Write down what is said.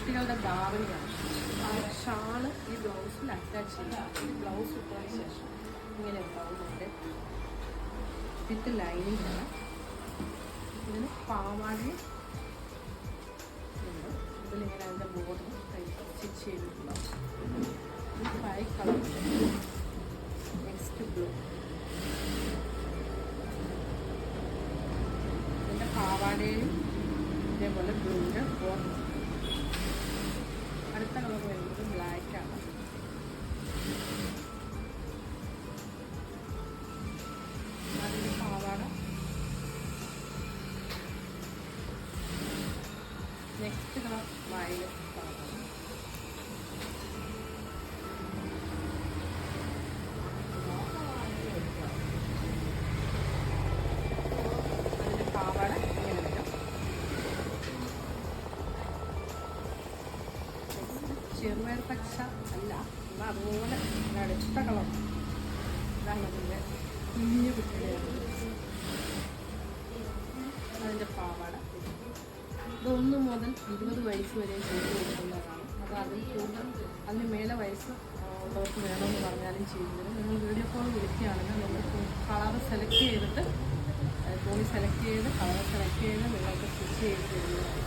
കുട്ടികളുടെ ധാവണിയാണ്. ഷാള് ഈ ബ്ലൗസിൽ അറ്റാച്ച് ചെയ്യാം. ഈ ബ്ലൗസ് ഇട്ടതിന് ശേഷം ഇങ്ങനെ ഉണ്ടാവും നമ്മുടെ വിത്ത് ലൈനിങ് ആണ്. ഇതിന് പാവാടയും ഇതിലിങ്ങനെ അതിൻ്റെ ബോർഡർ സ്റ്റിച്ച് ചെയ്തിട്ടുണ്ടാവും. ഇത് 5 കളർ. Next blue. ഇതിൻ്റെ പാവാടയും ഇതേപോലെ ബ്ലൂവിൻ്റെ ബോർഡർ. അടുത്ത കളർ വരുന്നത് ബ്ലാക്കാണ്. അതിൻ്റെ പാവാട. നെക്സ്റ്റ് കളർ വയലറ്റ് കളറാണ്. അതിൻ്റെ പാവാട ഇങ്ങനെ വരും. ചെറുപയർ പച്ച അല്ല, എന്നാൽ അതുപോലെ അടുത്ത കളർ. ഇതാണ് അതിൻ്റെ കുഞ്ഞു കുട്ടികളെയാണ്. അതിൻ്റെ പാവാട. ഇത് 1 മുതൽ 20 വയസ്സ് വരെ ചെയ്ത് കൊടുക്കുന്നതാണ്. അപ്പോൾ അതിൽ കൂടുതൽ അതിന് മേലെ വയസ്സ് ഉള്ളവർക്ക് വേണമെന്ന് പറഞ്ഞാലും ചെയ്യുന്നത്. നിങ്ങൾ വീഡിയോ കോൾ വിളിക്കുകയാണെങ്കിൽ നിങ്ങൾക്ക് കളർ സെലക്ട് ചെയ്തിട്ട് തുണി സെലക്ട് ചെയ്ത് കളർ സെലക്ട് ചെയ്ത് നിങ്ങൾക്ക് സ്റ്റിച്ച് ചെയ്ത് തരുന്നതാണ്.